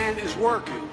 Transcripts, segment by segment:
plan is working.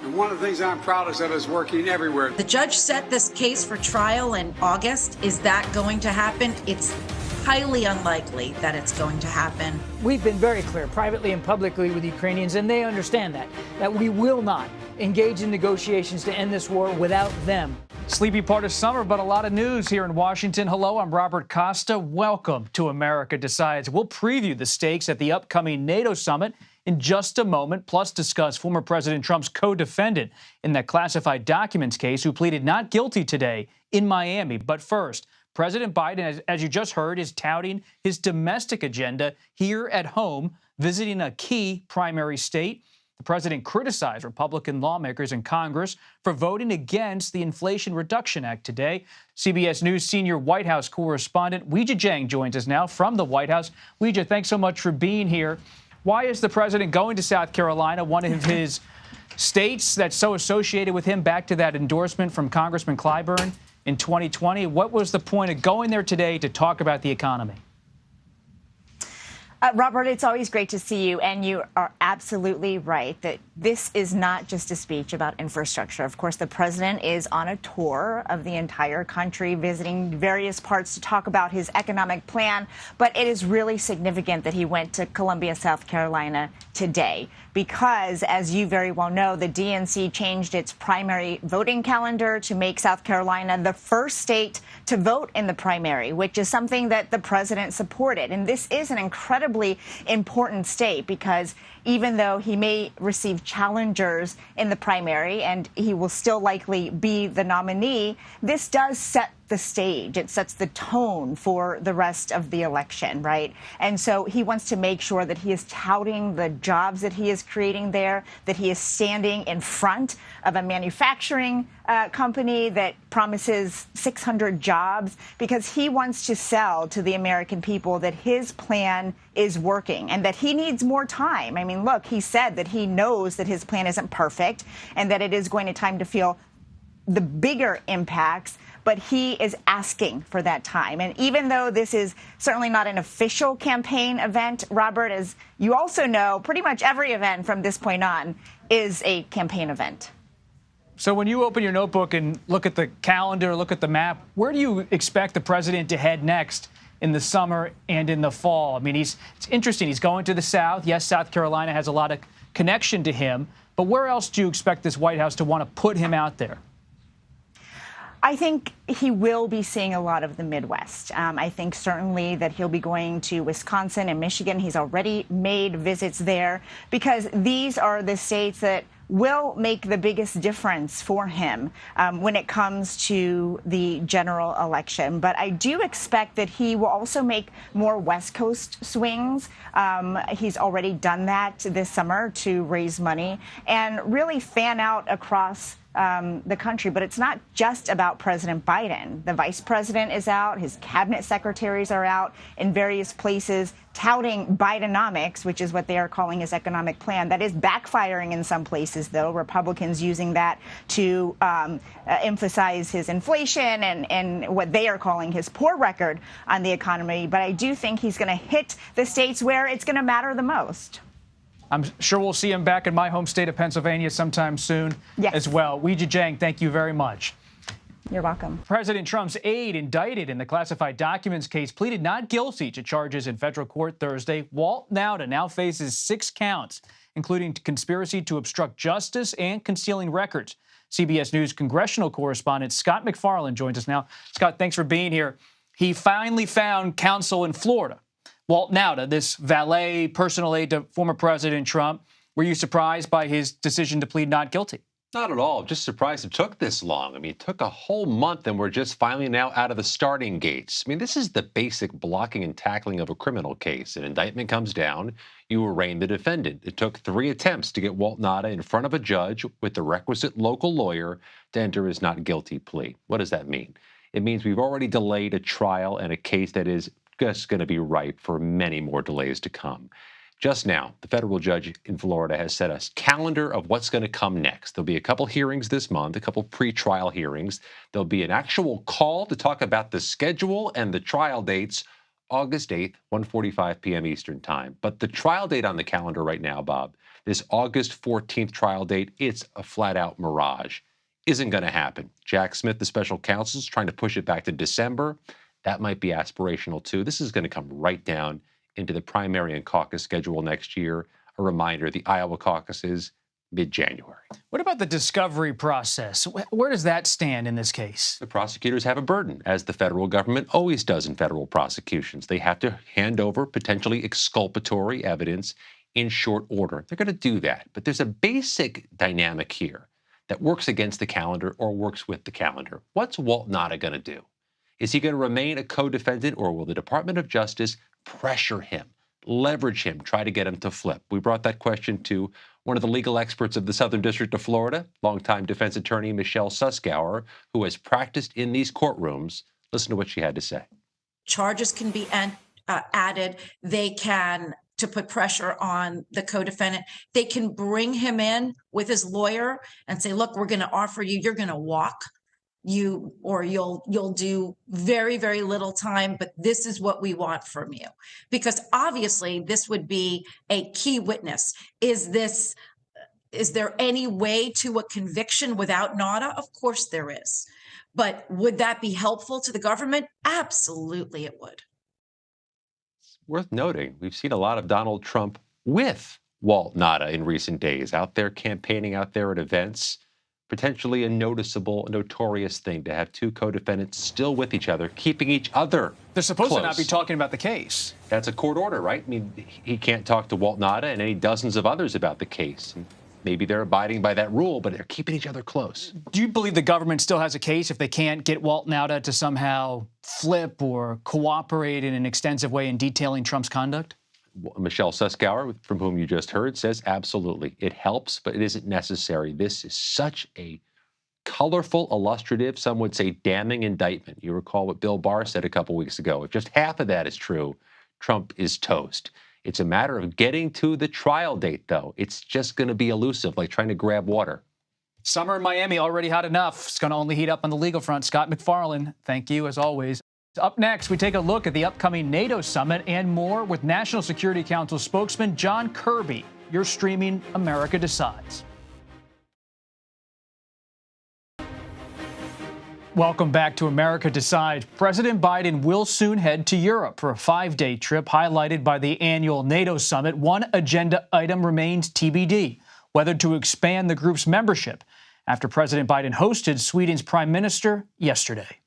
And one of the things I'm proud is that it's working everywhere. The judge set this case for trial in August. Is that going to happen? It's highly unlikely that it's going to happen. We've been very clear, privately and publicly, with Ukrainians, and they understand that we will not engage in negotiations to end this war without them. Sleepy part of summer, but a lot of news here in Washington. Hello, I'm Robert Costa. Welcome to America Decides. We'll preview the stakes at the upcoming NATO summit in just a moment, plus discuss former President Trump's co-defendant in that classified documents case who pleaded not guilty today in Miami. But first, President Biden, as you just heard, is touting his domestic agenda here at home, visiting a key primary state. The president criticized Republican lawmakers in Congress for voting against the Inflation Reduction Act today. CBS News senior White House correspondent Weijia Jiang joins us now from the White House. Weijia, thanks so much for being here. Why is the president going to South Carolina, one of his states that's so associated with him, back to that endorsement from Congressman Clyburn in 2020? What was the point of going there today to talk about the economy? Robert, it's always great to see you, and you are absolutely right that this is not just a speech about infrastructure. Of course, the president is on a tour of the entire country, visiting various parts to talk about his economic plan, but it is really significant that he went to Columbia, South Carolina today because, as you very well know, the DNC changed its primary voting calendar to make South Carolina the first state to vote in the primary, which is something that the president supported. And this is an incredibly important state because even though he may receive challengers in the primary and he will still likely be the nominee, this does set the stage. It sets the tone for the rest of the election, right? And so he wants to make sure that he is touting the jobs that he is creating there, that he is standing in front of a manufacturing company that promises 600 jobs, because he wants to sell to the American people that his plan is working and that he needs more time. I mean, look, he said that he knows that his plan isn't perfect and that it is going to time to feel the bigger impacts, but he is asking for that time. And even though this is certainly not an official campaign event, Robert, as you also know, pretty much every event from this point on is a campaign event. So when you open your notebook and look at the calendar, look at the map, where do you expect the president to head next in the summer and in the fall? I mean, it's interesting. He's going to the South. Yes, South Carolina has a lot of connection to him. But where else do you expect this White House to want to put him out there? I think he will be seeing a lot of the Midwest. I think certainly that he'll be going to Wisconsin and Michigan. He's already made visits there because these are the states that will make the biggest difference for him when it comes to the general election. But I do expect that he will also make more West Coast swings. He's already done that this summer to raise money and really fan out across the country. But it's not just about President Biden. The vice president is out. His cabinet secretaries are out in various places touting Bidenomics, which is what they are calling his economic plan. That is backfiring in some places, though. Republicans using that to emphasize his inflation and what they are calling his poor record on the economy. But I do think he's going to hit the states where it's going to matter the most. I'm sure we'll see him back in my home state of Pennsylvania sometime soon as well. Weijia Jiang, thank you very much. You're welcome. President Trump's aide indicted in the classified documents case pleaded not guilty to charges in federal court Thursday. Walt Nauta now faces 6 counts, including conspiracy to obstruct justice and concealing records. CBS News congressional correspondent Scott McFarland joins us now. Scott, thanks for being here. He finally found counsel in Florida. Walt Nauta, this valet, personal aide to former President Trump. Were you surprised by his decision to plead not guilty? Not at all. Just surprised it took this long. I mean, it took a whole month and we're just finally now out of the starting gates. I mean, this is the basic blocking and tackling of a criminal case. An indictment comes down, you arraign the defendant. It took 3 attempts to get Walt Nauta in front of a judge with the requisite local lawyer to enter his not guilty plea. What does that mean? It means we've already delayed a trial and a case that is just going to be ripe for many more delays to come. Just now, the federal judge in Florida has set a calendar of what's going to come next. There'll be a couple hearings this month, a couple pre-trial hearings. There'll be an actual call to talk about the schedule and the trial dates, August 8th, 1:45 p.m. Eastern Time. But the trial date on the calendar right now, Bob, This August 14th trial date, it's a flat-out mirage. Isn't going to happen. Jack Smith, the special counsel, is trying to push it back to December. That might be aspirational, too. This is going to come right down into the primary and caucus schedule next year. A reminder, the Iowa caucuses, mid-January. What about the discovery process? Where does that stand in this case? The prosecutors have a burden, as the federal government always does in federal prosecutions. They have to hand over potentially exculpatory evidence in short order. They're going to do that. But there's a basic dynamic here that works against the calendar or works with the calendar. What's Walt Nauta going to do? Is he going to remain a co-defendant, or will the Department of Justice pressure him, leverage him, try to get him to flip? We brought that question to one of the legal experts of the Southern District of Florida, longtime defense attorney Michelle Suskauer, who has practiced in these courtrooms. Listen to what she had to say. Charges can be added. They can, to put pressure on the co-defendant, they can bring him in with his lawyer and say, look, we're going to offer you, you're going to walk. You'll do very, very little time, but this is what we want from you. Because obviously this would be a key witness. Is there any way to a conviction without Nauta? Of course there is. But would that be helpful to the government? Absolutely it would. It's worth noting, we've seen a lot of Donald Trump with Walt Nauta in recent days, out there campaigning, out there at events. Potentially a noticeable, notorious thing to have two co-defendants still with each other, keeping each other They're supposed close. to not be talking about the case. That's a court order, right? I mean, he can't talk to Walt Nauta and any dozens of others about the case. And maybe they're abiding by that rule, but they're keeping each other close. Do you believe the government still has a case if they can't get Walt Nauta to somehow flip or cooperate in an extensive way in detailing Trump's conduct? Michelle Suskauer, from whom you just heard, says absolutely. It helps, but it isn't necessary. This is such a colorful, illustrative, some would say damning indictment. You recall what Bill Barr said a couple weeks ago. If just half of that is true, Trump is toast. It's a matter of getting to the trial date, though. It's just going to be elusive, like trying to grab water. Summer in Miami already hot enough. It's going to only heat up on the legal front. Scott McFarlane, thank you as always. Up next, we take a look at the upcoming NATO summit and more with National Security Council spokesman John Kirby. You're streaming America Decides. Welcome back to America Decides. President Biden will soon head to Europe for a 5-day trip highlighted by the annual NATO summit. One agenda item remains TBD, whether to expand the group's membership after President Biden hosted Sweden's prime minister yesterday.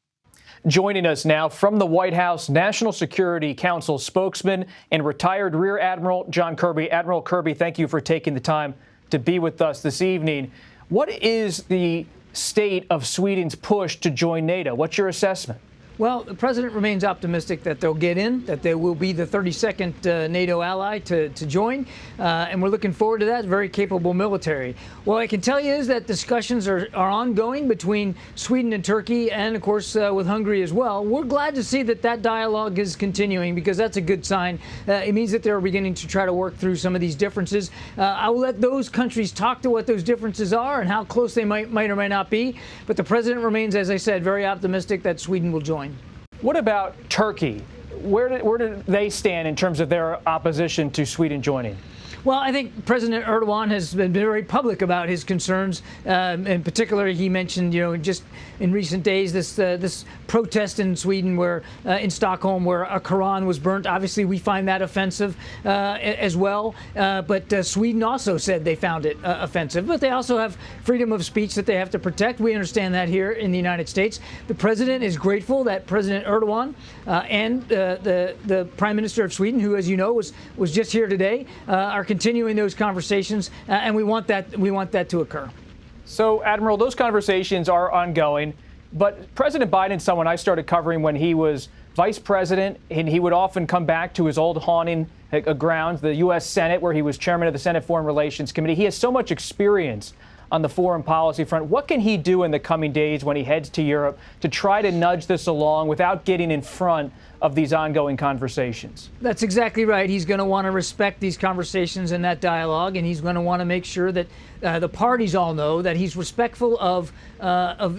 Joining us now from the White House, National Security Council spokesman and retired Rear Admiral John Kirby. Admiral Kirby, thank you for taking the time to be with us this evening. What is the state of Sweden's push to join NATO? What's your assessment? Well, the president remains optimistic that they'll get in, that they will be the 32nd NATO ally to join, and we're looking forward to that. Very capable military. What I can tell you is that discussions are ongoing between Sweden and Turkey, and of course with Hungary as well. We're glad to see that dialogue is continuing, because that's a good sign. It means that they're beginning to try to work through some of these differences. I will let those countries talk to what those differences are and how close they might or might not be. But the president remains, as I said, very optimistic that Sweden will join. What about Turkey? Where do they stand in terms of their opposition to Sweden joining? Well, I think President Erdogan has been very public about his concerns. In particular, he mentioned, just in recent days, this protest in Sweden, in Stockholm, where a Quran was burnt. Obviously, we find that offensive as well. But Sweden also said they found it offensive. But they also have freedom of speech that they have to protect. We understand that here in the United States. The president is grateful that President Erdogan and the Prime Minister of Sweden, who, as you know, was just here today, are continuing those conversations, and we want that to occur. So, Admiral, those conversations are ongoing, but President Biden's someone I started covering when he was vice president, and he would often come back to his old haunting grounds, the U.S. Senate, where he was chairman of the Senate Foreign Relations Committee. He has so much experience on the foreign policy front. What can he do in the coming days when he heads to Europe to try to nudge this along without getting in front of these ongoing conversations? That's exactly right. He's going to want to respect these conversations and that dialogue, and he's going to want to make sure that the parties all know that he's respectful of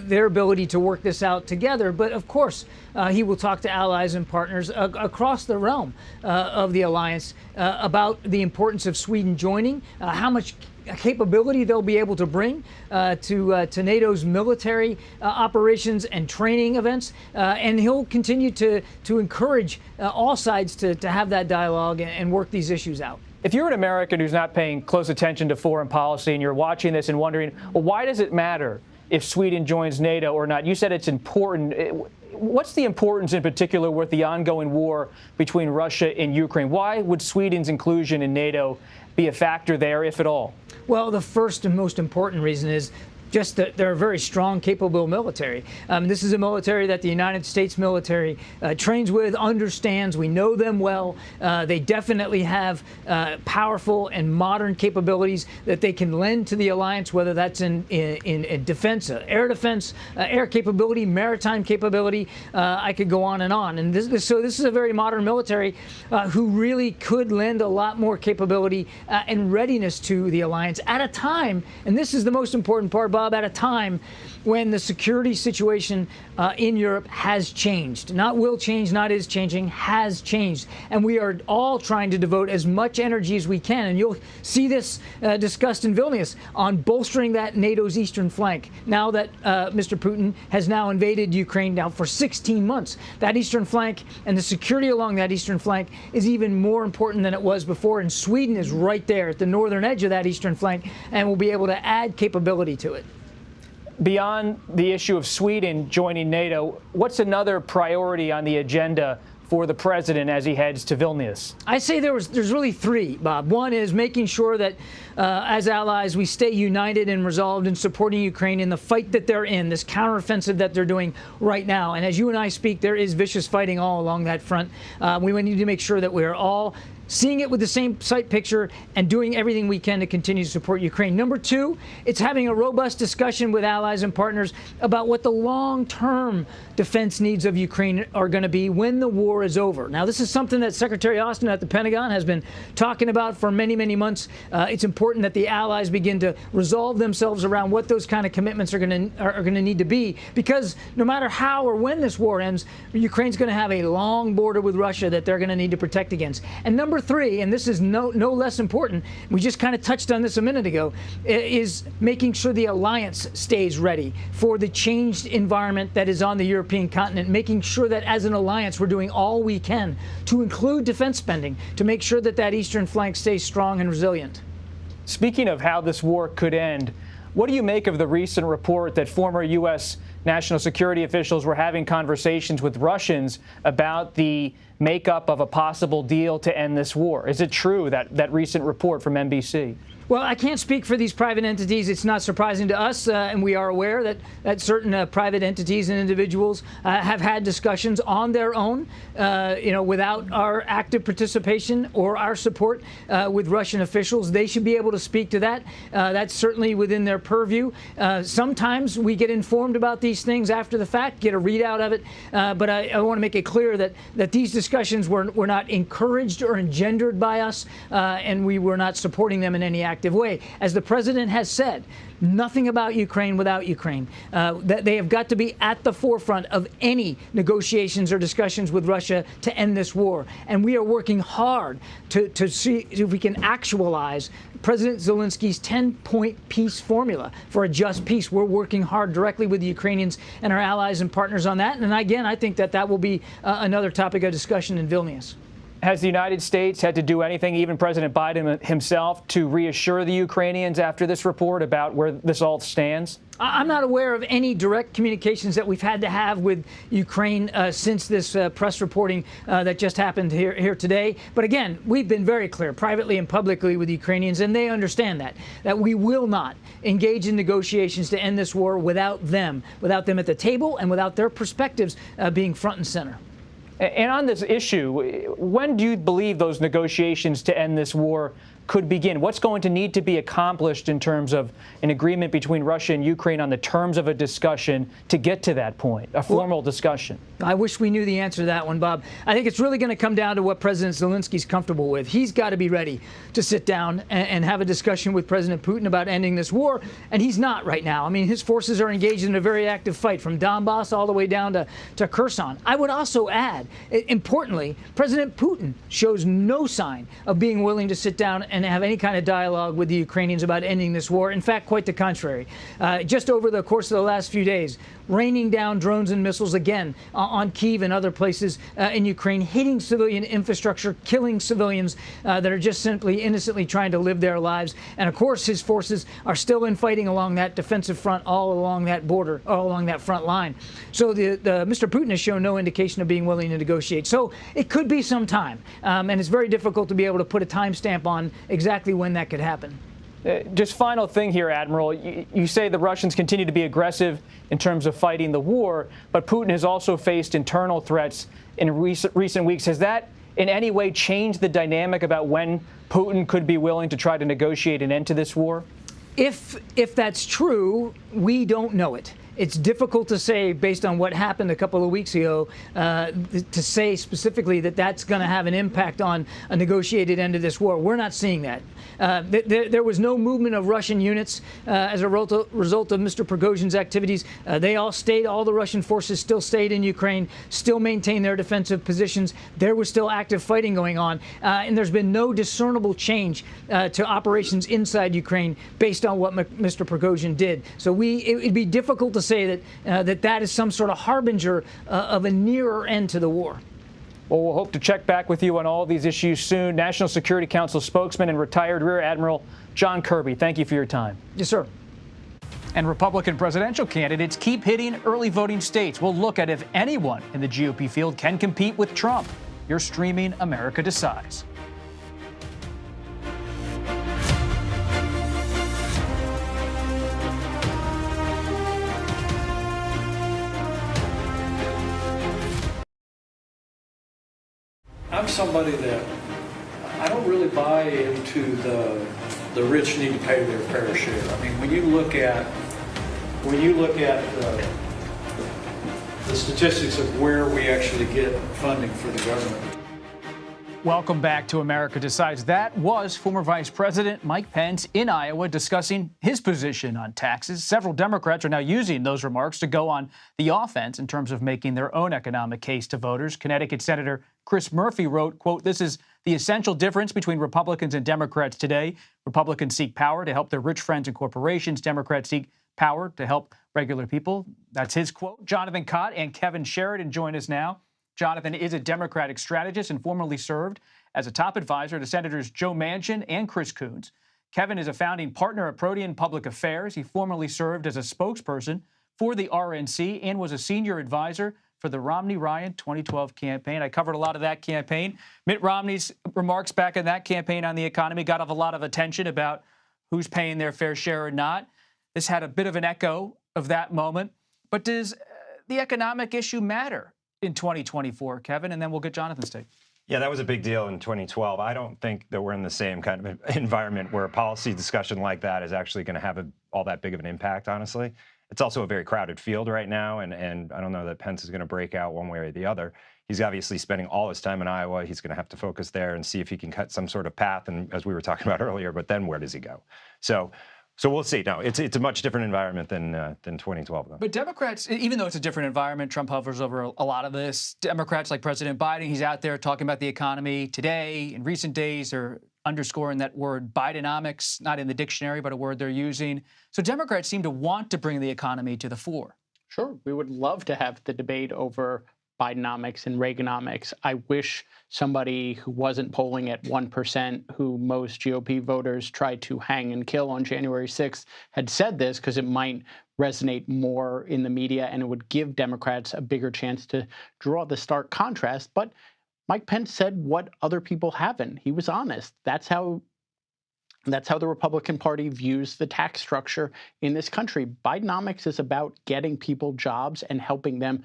their ability to work this out together. But of course, he will talk to allies and partners across the realm of the alliance about the importance of Sweden joining, how much capability they'll be able to bring to NATO's military operations and training events, and he'll continue to encourage all sides to have that dialogue and work these issues out. If you're an American who's not paying close attention to foreign policy and you're watching this and wondering, well, why does it matter if Sweden joins NATO or not? You said it's important. What's the importance in particular with the ongoing war between Russia and Ukraine? Why would Sweden's inclusion in NATO be a factor there, if at all? Well, the first and most important reason is just that they're a very strong, capable military. This is a military that the United States military trains with, understands. We know them well. They definitely have powerful and modern capabilities that they can lend to the alliance, whether that's in defense, air capability, maritime capability. I could go on and on. And so this is a very modern military who really could lend a lot more capability and readiness to the alliance at a time, and this is the most important part, Bob, at a time when the security situation in Europe has changed. Not will change, not is changing, has changed. And we are all trying to devote as much energy as we can. And you'll see this discussed in Vilnius on bolstering that NATO's eastern flank. Now that Mr. Putin has now invaded Ukraine now for 16 months, that eastern flank and the security along that eastern flank is even more important than it was before. And Sweden is right there at the northern edge of that eastern flank and will be able to add capability to it. Beyond the issue of Sweden joining NATO, what's another priority on the agenda for the president as he heads to Vilnius? I say there's really three, Bob. One is making sure that as allies we stay united and resolved in supporting Ukraine in the fight that they're in, this counteroffensive that they're doing right now. And as you and I speak, there is vicious fighting all along that front. We need to make sure that we're all seeing it with the same sight picture and doing everything we can to continue to support Ukraine. Number two, it's having a robust discussion with allies and partners about what the long-term defense needs of Ukraine are going to be when the war is over. Now, this is something that Secretary Austin at the Pentagon has been talking about for many, many months. It's important that the allies begin to resolve themselves around what those kind of commitments are going to need to be, because no matter how or when this war ends, Ukraine's going to have a long border with Russia that they're going to need to protect against. And number three, and this is no less important, we just kind of touched on this a minute ago, is making sure the alliance stays ready for the changed environment that is on the European continent, making sure that as an alliance we're doing all we can to include defense spending to make sure that that eastern flank stays strong and resilient. Speaking of how this war could end, what do you make of the recent report that former U.S. national security officials were having conversations with Russians about the makeup of a possible deal to end this war? Is it true, that recent report from NBC? Well, I can't speak for these private entities. It's not surprising to us, and we are aware that certain private entities and individuals have had discussions on their own, without our active participation or our support with Russian officials. They should be able to speak to that. That's certainly within their purview. Sometimes we get informed about these things after the fact, get a readout of it, but I want to make it clear that these discussions were not encouraged or engendered by us, and we were not supporting them in any active way. As the president has said, nothing about Ukraine without Ukraine. That they have got to be at the forefront of any negotiations or discussions with Russia to end this war. And we are working hard to see if we can actualize President Zelensky's 10-point peace formula for a just peace. We're working hard directly with the Ukrainians and our allies and partners on that. And again, I think that will be another topic of discussion in Vilnius. Has the United States had to do anything, even President Biden himself, to reassure the Ukrainians after this report about where this all stands? I'm not aware of any direct communications that we've had to have with Ukraine since this press reporting that just happened here today. But again, we've been very clear privately and publicly with the Ukrainians, and they understand that we will not engage in negotiations to end this war without them at the table and without their perspectives being front and center. And on this issue, when do you believe those negotiations to end this war could begin? What's going to need to be accomplished in terms of an agreement between Russia and Ukraine on the terms of a discussion to get to that point, a formal discussion? I wish we knew the answer to that one, Bob. I think it's really going to come down to what President Zelensky's comfortable with. He's got to be ready to sit down and have a discussion with President Putin about ending this war, and he's not right now. I mean, his forces are engaged in a very active fight from Donbass all the way down to Kherson. I would also add, importantly, President Putin shows no sign of being willing to sit down and have any kind of dialogue with the Ukrainians about ending this war. In fact, quite the contrary. Just over the course of the last few days, raining down drones and missiles again on Kyiv and other places in Ukraine, hitting civilian infrastructure, killing civilians that are just simply innocently trying to live their lives. And of course, his forces are still in fighting along that defensive front, all along that border, all along that front line. So Mr. Putin has shown no indication of being willing to negotiate. So it could be some time. And it's very difficult to be able to put a timestamp on exactly when that could happen. Just final thing here, Admiral. You say the Russians continue to be aggressive in terms of fighting the war, but Putin has also faced internal threats in recent weeks. Has that in any way changed the dynamic about when Putin could be willing to try to negotiate an end to this war? If that's true, we don't know it. It's difficult to say based on what happened a couple of weeks ago to say specifically that that's going to have an impact on a negotiated end of this war. We're not seeing that. There was no movement of Russian units as a result of Mr. Prigozhin's activities. They all stayed. All the Russian forces still stayed in Ukraine, still maintained their defensive positions. There was still active fighting going on. And there's been no discernible change to operations inside Ukraine based on what Mr. Prigozhin did. So it'd be difficult to say that is some sort of harbinger of a nearer end to the war. Well, we'll hope to check back with you on all of these issues soon. National Security Council spokesman and retired Rear Admiral John Kirby, thank you for your time. Yes, sir. And Republican presidential candidates keep hitting early voting states. We'll look at if anyone in the GOP field can compete with Trump. You're streaming America Decides. I'm somebody that I don't really buy into the rich need to pay their fair share. I mean, when you look at the statistics of where we actually get funding for the government. Welcome back to America Decides. That was former Vice President Mike Pence in Iowa discussing his position on taxes. Several Democrats are now using those remarks to go on the offense in terms of making their own economic case to voters. Connecticut Senator Chris Murphy wrote, quote, "This is the essential difference between Republicans and Democrats today. Republicans seek power to help their rich friends and corporations. Democrats seek power to help regular people." That's his quote. Jonathan Cott and Kevin Sheridan join us now. Jonathan is a Democratic strategist and formerly served as a top advisor to Senators Joe Manchin and Chris Coons. Kevin is a founding partner at Protean Public Affairs. He formerly served as a spokesperson for the RNC and was a senior advisor for the Romney-Ryan 2012 campaign. I covered a lot of that campaign. Mitt Romney's remarks back in that campaign on the economy got a lot of attention about who's paying their fair share or not. This had a bit of an echo of that moment. But does the economic issue matter in 2024, Kevin? And then we'll get Jonathan's take. Yeah, that was a big deal in 2012. I don't think that we're in the same kind of environment where a policy discussion like that is actually going to have all that big of an impact, honestly. It's also a very crowded field right now, and I don't know that Pence is going to break out one way or the other. He's obviously spending all his time in Iowa. He's going to have to focus there and see if he can cut some sort of path, and as we were talking about earlier, but then where does he go? So we'll see. No, it's a much different environment than 2012, though. But Democrats, even though it's a different environment, Trump hovers over a lot of this. Democrats like President Biden, he's out there talking about the economy today. In recent days, they're underscoring that word Bidenomics, not in the dictionary, but a word they're using. So Democrats seem to want to bring the economy to the fore. Sure. We would love to have the debate over Bidenomics and Reaganomics. I wish somebody who wasn't polling at 1%, who most GOP voters tried to hang and kill on January 6th, had said this, because it might resonate more in the media and it would give Democrats a bigger chance to draw the stark contrast. But Mike Pence said what other people haven't. He was honest. That's how the Republican Party views the tax structure in this country. Bidenomics is about getting people jobs and helping them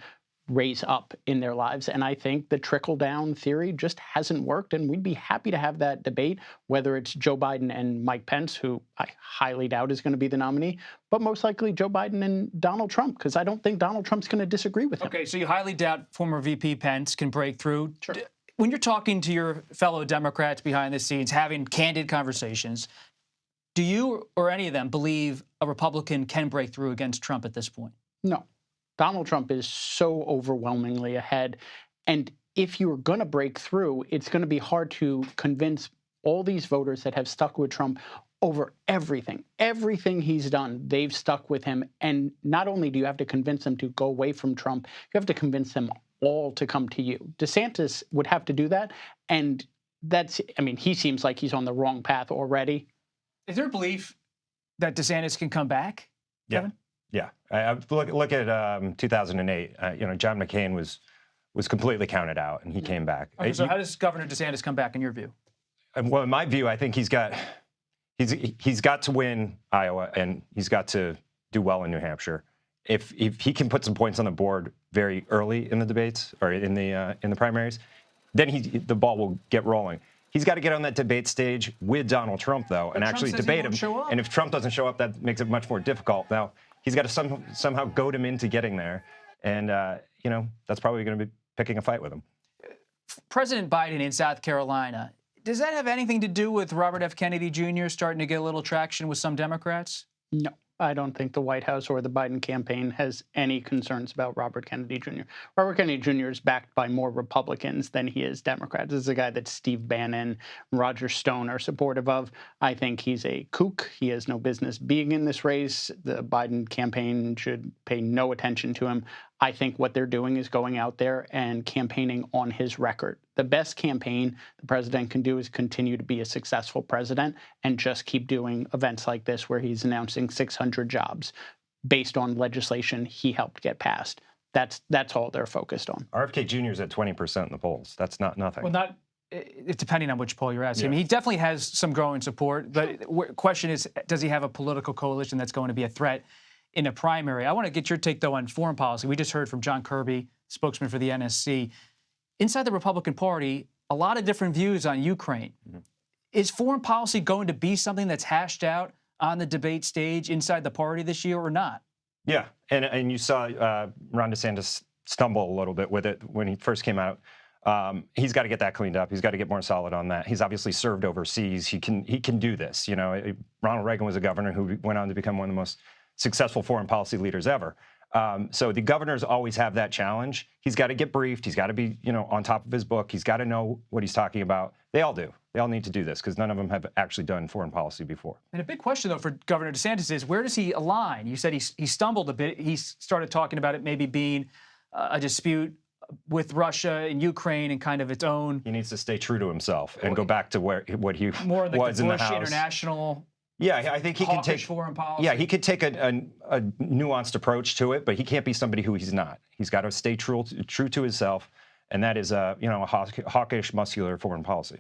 raise up in their lives. And I think the trickle-down theory just hasn't worked, and we'd be happy to have that debate, whether it's Joe Biden and Mike Pence, who I highly doubt is going to be the nominee, but most likely Joe Biden and Donald Trump, because I don't think Donald Trump's going to disagree with him. Okay, so you highly doubt former VP Pence can break through. Sure. When you're talking to your fellow Democrats behind the scenes, having candid conversations, do you or any of them believe a Republican can break through against Trump at this point? No. Donald Trump is so overwhelmingly ahead. And if you're going to break through, it's going to be hard to convince all these voters that have stuck with Trump over everything. Everything he's done, they've stuck with him. And not only do you have to convince them to go away from Trump, you have to convince them all to come to you. DeSantis would have to do that. And that's, I mean, he seems like he's on the wrong path already. Is there a belief that DeSantis can come back, Kevin? Yeah. Look at 2008. John McCain was completely counted out, and he came back. Okay, so how does Governor DeSantis come back in your view? Well, in my view, I think he's got to win Iowa, and he's got to do well in New Hampshire. If he can put some points on the board very early in the debates or in the primaries, then the ball will get rolling. He's got to get on that debate stage with Donald Trump, though, and actually debate him. And if Trump doesn't show up, that makes it much more difficult. Now, he's got to somehow goad him into getting there. And, that's probably going to be picking a fight with him. President Biden in South Carolina, does that have anything to do with Robert F. Kennedy Jr. starting to get a little traction with some Democrats? No. I don't think the White House or the Biden campaign has any concerns about Robert Kennedy Jr. Robert Kennedy Jr. is backed by more Republicans than he is Democrats. This is a guy that Steve Bannon, Roger Stone are supportive of. I think he's a kook. He has no business being in this race. The Biden campaign should pay no attention to him. I think what they're doing is going out there and campaigning on his record. The best campaign the president can do is continue to be a successful president and just keep doing events like this where he's announcing 600 jobs based on legislation he helped get passed. That's all they're focused on. RFK Jr. is at 20% in the polls. That's not nothing. Well, it's depending on which poll you're asking. Yeah. I mean, he definitely has some growing support, but the question is, does he have a political coalition that's going to be a threat in a primary? I want to get your take, though, on foreign policy. We just heard from John Kirby, spokesman for the NSC. Inside the Republican Party, a lot of different views on Ukraine. Mm-hmm. Is foreign policy going to be something that's hashed out on the debate stage inside the party this year or not? Yeah, and you saw Ron DeSantis stumble a little bit with it when he first came out. He's got to get that cleaned up. He's got to get more solid on that. He's obviously served overseas. He can do this. Ronald Reagan was a governor who went on to become one of the most successful foreign policy leaders ever. So the governors always have that challenge. He's got to get briefed. He's got to be, on top of his book. He's got to know what he's talking about. They all do. They all need to do this because none of them have actually done foreign policy before. And a big question, though, for Governor DeSantis is, where does he align? You said he stumbled a bit. He started talking about it maybe being a dispute with Russia and Ukraine and kind of its own. He needs to stay true to himself and go back to what he more like was the in the Bush House. International. Yeah, I think he can take foreign policy. Yeah, he could take a nuanced approach to it, but he can't be somebody who he's not. He's got to stay true to himself, and that is a hawkish, muscular foreign policy.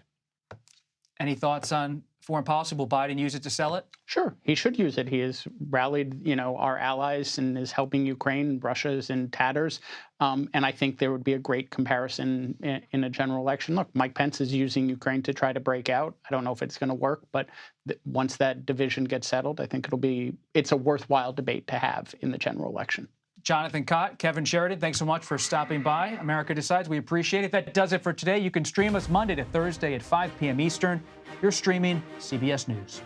Any thoughts on foreign policy? Will Biden use it to sell it? Sure, he should use it. He has rallied, our allies and is helping Ukraine. Russia is in tatters, and I think there would be a great comparison in a general election. Look, Mike Pence is using Ukraine to try to break out. I don't know if it's going to work, but once that division gets settled, I think it's a worthwhile debate to have in the general election. Jonathan Cott, Kevin Sheridan, thanks so much for stopping by. America Decides. We appreciate it. That does it for today. You can stream us Monday to Thursday at 5 p.m. Eastern. You're streaming CBS News.